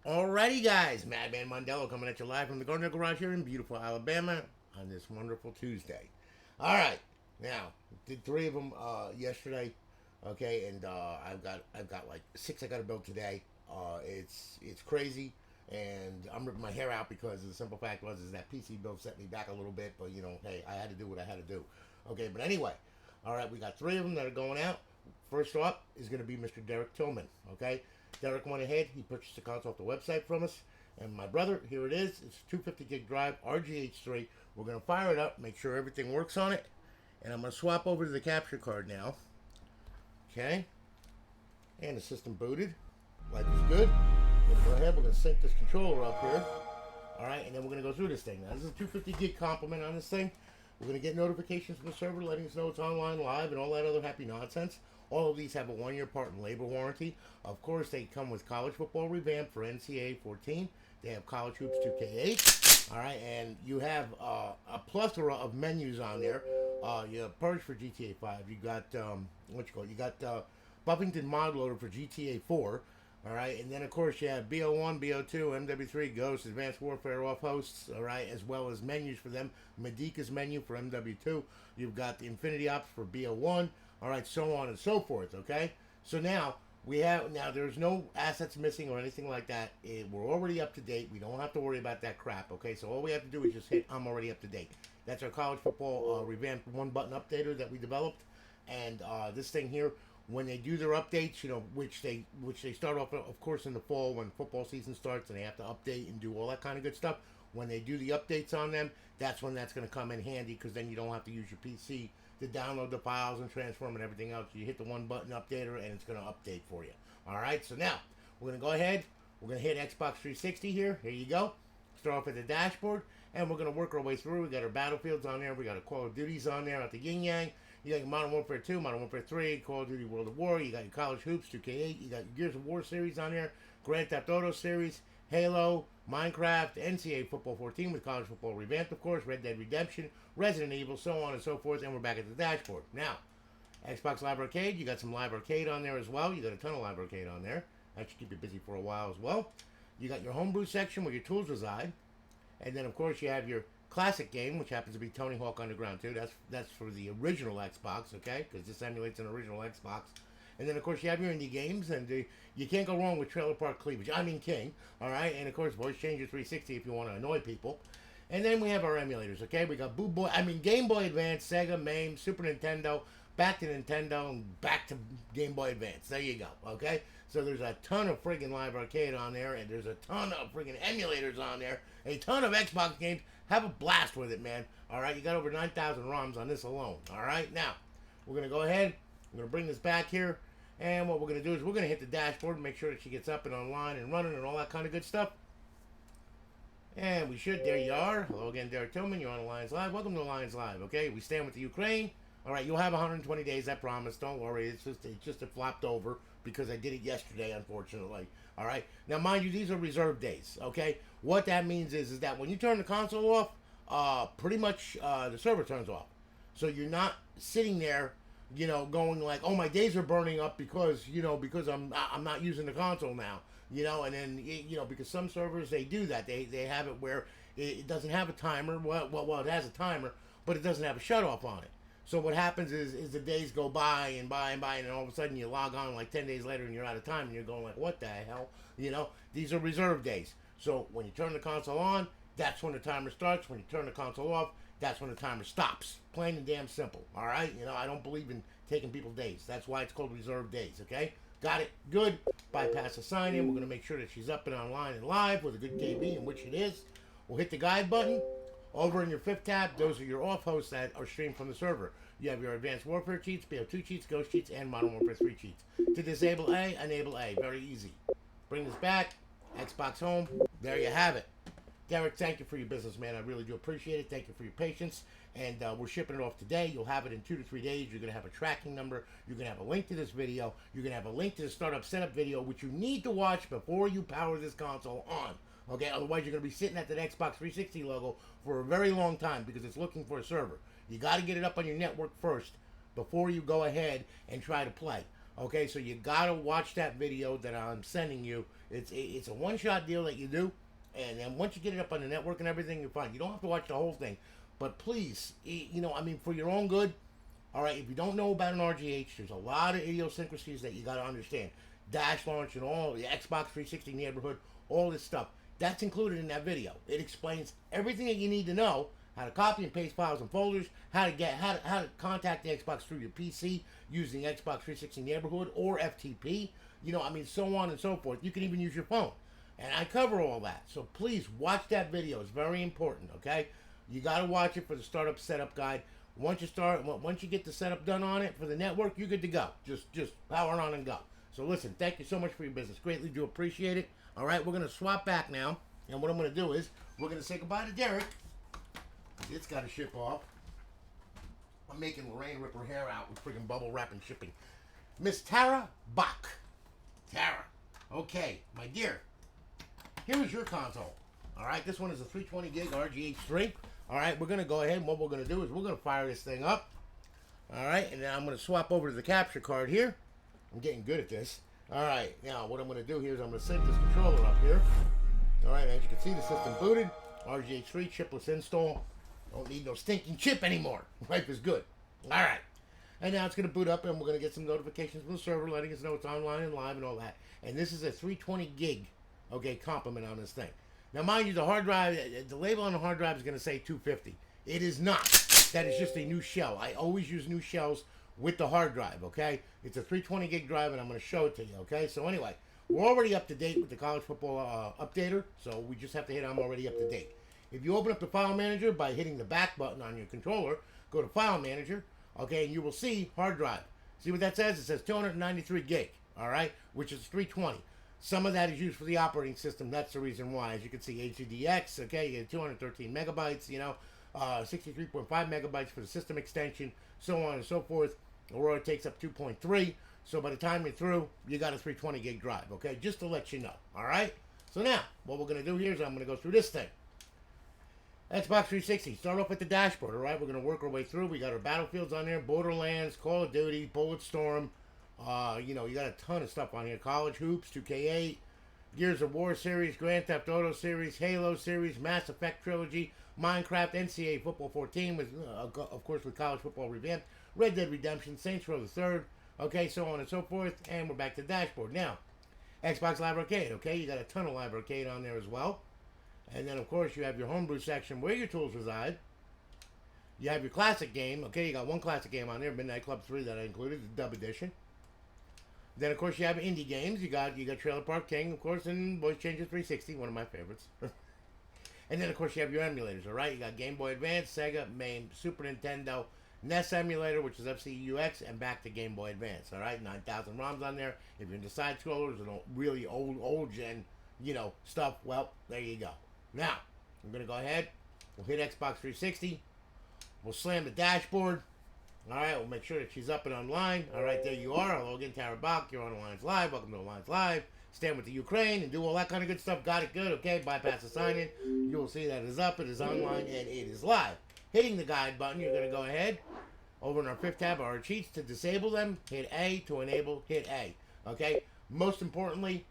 Alrighty, guys, Madman Mondello coming at you live from the Gardner Garage here in beautiful Alabama on this wonderful Tuesday. All right, now did three of them yesterday, okay, and I've got like six I got to build today. It's crazy, and I'm ripping my hair out because the simple fact was is that PC build set me back a little bit, but hey, I had to do what I had to do. Okay, but anyway, all right, we got three of them that are going out. First up is going to be Mr. Derrick Tillman. Okay, Derrick went ahead. He purchased the console off the website from us. And my brother, here it is. It's a 250 gig drive, RGH3. We're going to fire it up, make sure everything works on it. And I'm going to swap over to the capture card now. Okay. And the system booted. Life is good. We're going to go ahead. We're going to sync this controller up here. All right. And then we're going to go through this thing. Now, this is a 250 gig complement on this thing. We're going to get notifications from the server letting us know it's online live and all that other happy nonsense. All of these have a 1-year part and labor warranty. Of course, they come with college football revamp for NCAA 14. They have college hoops 2K8. All right, and you have a plethora of menus on there. You have Purge for GTA 5. You got You got Buffington Mod loader for GTA 4. All right, and then of course you have BO1, BO2, MW3, Ghost, Advanced Warfare Offhosts. All right, as well as menus for them. Medeka's menu for MW2. You've got the Infinity Ops for BO1. All right, so on and so forth. Okay, so now there's no assets missing or anything like that. We're already up to date. We don't have to worry about that crap. Okay, so all we have to do is just hit I'm already up to date. That's our college football revamped one button updater that we developed, and this thing here. When they do their updates, which they start off, of course, in the fall when football season starts, and they have to update and do all that kind of good stuff. When they do the updates on them, that's when that's going to come in handy because then you don't have to use your PC to download the files and transform and everything else. You hit the one button updater and it's going to update for you. All right, so now we're going to go ahead. We're going to hit Xbox 360 here. Here you go. Start off at the dashboard, and we're going to work our way through. We got our Battlefields on there. We got our Call of Duties on there at the yin yang. You got your Modern Warfare 2, Modern Warfare 3, Call of Duty World of War. You got your College Hoops 2K8. You got your Gears of War series on there, Grand Theft Auto series, Halo, Minecraft, NCAA Football 14 with College Football Revamped, of course, Red Dead Redemption, Resident Evil, so on and so forth. And we're back at the dashboard. Now, Xbox Live Arcade, you got some Live Arcade on there as well. You got a ton of Live Arcade on there. That should keep you busy for a while as well. You got your homebrew section where your tools reside. And then, of course, you have your classic game, which happens to be Tony Hawk Underground 2. That's for the original Xbox, okay? Because this emulates an original Xbox. And then, of course, you have your indie games, and you can't go wrong with Trailer Park Cleavage. I mean King, all right? And, of course, Voice Changer 360 if you want to annoy people. And then we have our emulators, okay? We got Game Boy Advance, Sega, MAME, Super Nintendo, back to Nintendo, and back to Game Boy Advance. There you go, okay? So there's a ton of friggin' Live Arcade on there, and there's a ton of friggin' emulators on there, a ton of Xbox games. Have a blast with it, man. All right, you got over 9,000 ROMs on this alone. All right, now we're gonna go ahead. I'm gonna bring this back here, and what we're gonna do is we're gonna hit the dashboard and make sure that she gets up and online and running and all that kind of good stuff. And we should. There you are. Hello again, Derrick Tillman. You're on Alliance Live. Welcome to Alliance Live. Okay, we stand with the Ukraine. All right, you'll have 120 days. I promise. Don't worry. It's just it flopped over because I did it yesterday, unfortunately. All right. Now, mind you, these are reserve days. Okay. What that means is that when you turn the console off, pretty much the server turns off. So you're not sitting there, going like, oh, my days are burning up because I'm not using the console now. And then because some servers they do that. They have it where it doesn't have a timer. Well, it has a timer, but it doesn't have a shut off on it. So what happens is the days go by and by and by, and then all of a sudden you log on like 10 days later and you're out of time and you're going like, what the hell? These are reserve days. So when you turn the console on, that's when the timer starts. When you turn the console off, that's when the timer stops. Plain and damn simple. All right? I don't believe in taking people's days. That's why it's called reserve days. Okay? Got it? Good. Bypass the sign in. We're going to make sure that she's up and online and live with a good KB, in which it is. We'll hit the guide button. Over in your fifth tab, those are your off hosts that are streamed from the server. You have your Advanced Warfare cheats, BO2 cheats, Ghost cheats, and Modern Warfare 3 cheats. To disable A, enable A. Very easy. Bring this back. Xbox Home. There you have it. Derrick, thank you for your business, man. I really do appreciate it. Thank you for your patience. And we're shipping it off today. You'll have it in 2 to 3 days. You're going to have a tracking number. You're going to have a link to this video. You're going to have a link to the startup setup video, which you need to watch before you power this console on. Okay, otherwise you're going to be sitting at that Xbox 360 logo for a very long time because it's looking for a server. You got to get it up on your network first before you go ahead and try to play. Okay, so you got to watch that video that I'm sending you It's a one-shot deal that you do, and then once you get it up on the network and everything, you're fine. You don't have to watch the whole thing, but please, I mean, for your own good. All right, if you don't know about an RGH, there's a lot of idiosyncrasies that you got to understand. Dash launch and all the Xbox 360 neighborhood, all this stuff. That's included in that video. It explains everything that you need to know: how to copy and paste files and folders, how to contact the Xbox through your PC using Xbox 360 neighborhood or FTP. I mean, so on and so forth. You can even use your phone, and I cover all that. So please watch that video. It's very important. Okay, you got to watch it for the startup setup guide. Once you get the setup done on it for the network, you're good to go. Just power on and go. So listen, thank you so much for your business. Greatly do appreciate it. All right, we're going to swap back now. And what I'm going to do is, we're going to say goodbye to Derrick. It's got to ship off. I'm making Lorraine rip her hair out with freaking bubble wrap and shipping. Miss Tara Bach. Tara. Okay, my dear. Here is your console. All right, this one is a 320 gig RGH3. All right, we're going to go ahead, and what we're going to do is we're going to fire this thing up. All right, and then I'm going to swap over to the capture card here. I'm getting good at this. All right, now what I'm going to do here is I'm going to sync this controller up here. All right, as you can see, the system booted. RGH3 chipless install. Don't need no stinking chip anymore. Life is good. All right. And now it's going to boot up, and we're going to get some notifications from the server letting us know it's online and live and all that. And this is a 320 gig, okay, complement on this thing. Now, mind you, the hard drive, the label on the hard drive is going to say 250. It is not. That is just a new shell. I always use new shells with the hard drive, okay? It's a 320 gig drive, and I'm going to show it to you, okay? So anyway, we're already up to date with the college football updater, so we just have to hit I'm already up to date. If you open up the file manager by hitting the back button on your controller, go to file manager, okay, and you will see hard drive. See what that says? It says 293 gig, all right, which is 320. Some of that is used for the operating system. That's the reason why. As you can see, HDDX, okay, you get 213 megabytes, 63.5 megabytes for the system extension, so on and so forth. Aurora takes up 2.3. So by the time you're through, you got a 320 gig drive, okay? Just to let you know, all right? So now, what we're going to do here is I'm going to go through this thing. Xbox 360, start off with the dashboard, all right? We're going to work our way through. We got our Battlefields on there, Borderlands, Call of Duty, Bulletstorm. You got a ton of stuff on here. College Hoops, 2K8, Gears of War series, Grand Theft Auto series, Halo series, Mass Effect trilogy, Minecraft, NCAA Football 14, with, of course, with College Football Revamped, Red Dead Redemption, Saints Row the Third, okay, so on and so forth, and we're back to the dashboard. Now, Xbox Live Arcade, okay, you got a ton of Live Arcade on there as well. And then, of course, you have your homebrew section where your tools reside. You have your classic game, okay, you got one classic game on there, Midnight Club 3 that I included, the dub edition. Then, of course, you have indie games. You got Trailer Park King, of course, and Voice Changer 360, one of my favorites. And then, of course, you have your emulators, all right? You got Game Boy Advance, Sega, MAME, Super Nintendo, NES emulator, which is FCUX, and back to Game Boy Advance, all right? 9,000 ROMs on there. If you're into side-scrollers and really old gen, stuff, well, there you go. Now, I'm going to go ahead. We'll hit Xbox 360. We'll slam the dashboard. All right, we'll make sure that she's up and online. All right, there you are. I'll log in, Tara Bach. You're on Alliance Live. Welcome to Alliance Live. Stand with the Ukraine and do all that kind of good stuff. Got it good, okay? Bypass the sign-in. You will see that it is up, it is online, and it is live. Hitting the guide button, you're going to go ahead. Over in our fifth tab are our cheats. To disable them, hit A. To enable, hit A. Okay? Most importantly,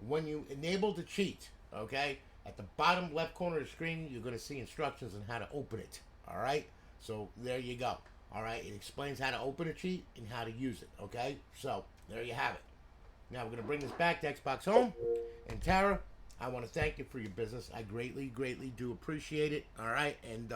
when you enable the cheat, okay, at the bottom left corner of the screen, you're going to see instructions on how to open it. All right? So there you go. All right, it explains how to open a cheat and how to use it, okay? So, there you have it. Now, we're going to bring this back to Xbox Home. And Tara, I want to thank you for your business. I greatly, greatly do appreciate it, all right? And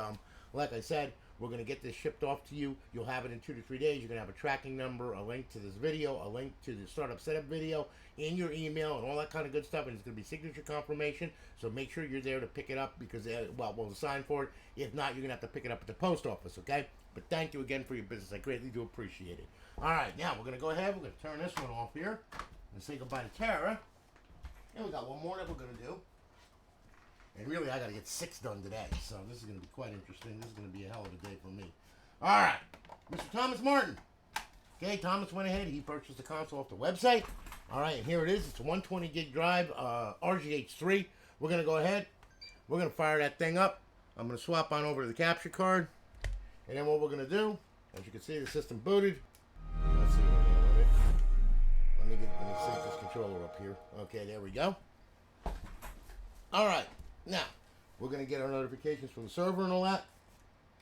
like I said, we're going to get this shipped off to you. You'll have it in 2 to 3 days. You're going to have a tracking number, a link to this video, a link to the startup setup video in your email and all that kind of good stuff. And it's going to be signature confirmation. So make sure you're there to pick it up because, we'll sign for it. If not, you're going to have to pick it up at the post office, okay? But thank you again for your business. I greatly do appreciate it. All right, now we're going to go ahead. We're going to turn this one off here and say goodbye to Tara. And we got one more that we're going to do. And really, I got to get 6 done today. So this is going to be quite interesting. This is going to be a hell of a day for me. All right, Mr. Thomas Martin. Okay, Thomas went ahead. He purchased the console off the website. All right, and here it is. It's a 120 gig drive, RGH3. We're going to go ahead. We're going to fire that thing up. I'm going to swap on over to the capture card. And then what we're going to do, as you can see, the system booted. Let's see. Let me sync this controller up here. Okay, there we go. All right, now we're gonna get our notifications from the server and all that.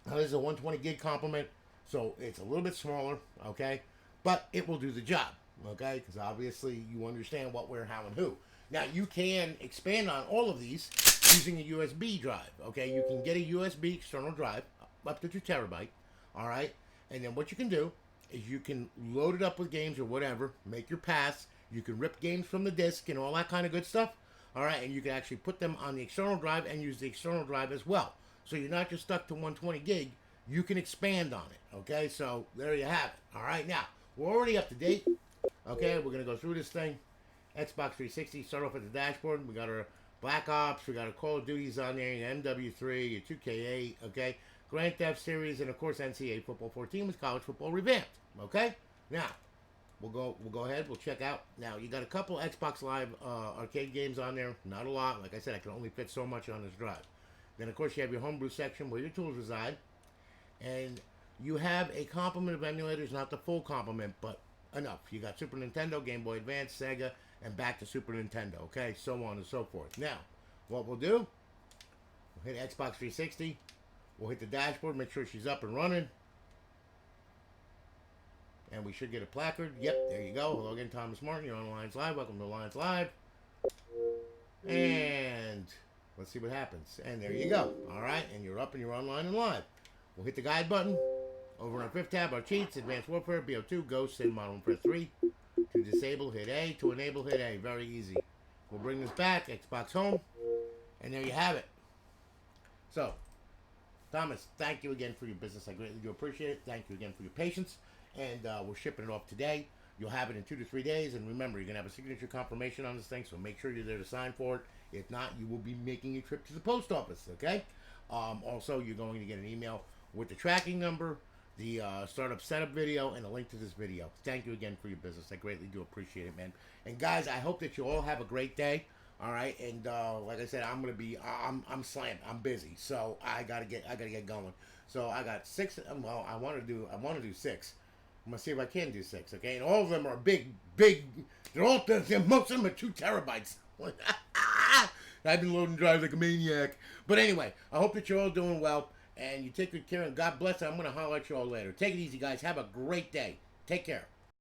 Now, this is a 120 gig complement, so it's a little bit smaller, okay, but it will do the job, okay, because obviously you understand what, where, how, and who. Now you can expand on all of these using a USB drive, okay. You can get a USB external drive up to 2 terabyte, all right, and then what you can do is you can load it up with games or whatever, make your paths. You can rip games from the disk and all that kind of good stuff. All right, and you can actually put them on the external drive and use the external drive as well. So you're not just stuck to 120 gig. You can expand on it. Okay, so there you have it. All right, now we're already up to date. Okay, we're gonna go through this thing. Xbox 360. Start off at the dashboard. We got our Black Ops. We got our Call of Duties on there. Your MW3. Your 2K8. Okay, Grand Theft Series, and of course NCAA Football 14 with college football revamped. Okay, now. We'll go ahead. We'll check out. Now, you got a couple Xbox Live arcade games on there. Not a lot. Like I said, I can only fit so much on this drive. Then, of course, you have your homebrew section where your tools reside. And you have a complement of emulators, not the full complement, but enough. You got Super Nintendo, Game Boy Advance, Sega, and back to Super Nintendo. Okay, so on and so forth. Now, what we'll do, we'll hit Xbox 360. We'll hit the dashboard, make sure she's up and running. And we should get a placard. Yep, there you go. Hello again, Thomas Martin. You're on Alliance Live. Welcome to Alliance Live. And let's see what happens. And there you go. All right, and you're up and you're online and live. We'll hit the guide button. Over on our 5th tab, our cheats, Advanced Warfare, BO2, Ghost, Sid, Modern Warfare 3. To disable, hit A. To enable, hit A. Very easy. We'll bring this back, Xbox Home. And there you have it. So, Thomas, thank you again for your business. I greatly do appreciate it. Thank you again for your patience. And we're shipping it off today. You'll have it in 2 to 3 days. And remember, you're going to have a signature confirmation on this thing, so make sure you're there to sign for it. If not, you will be making a trip to the post office, okay? Also, you're going to get an email with the tracking number, the startup setup video, and a link to this video. Thank you again for your business. I greatly do appreciate it, man. And guys, I hope that you all have a great day. All right, and like I said, I'm slammed. I'm busy, so I gotta get going. So I got 6. Well, I want to do 6. I'm gonna see if I can do 6, okay? And all of them are big. Most of them are 2 terabytes. I've been loading drives like a maniac. But anyway, I hope that you're all doing well, and you take good care, and God bless. I'm gonna holler at you all later. Take it easy, guys. Have a great day. Take care.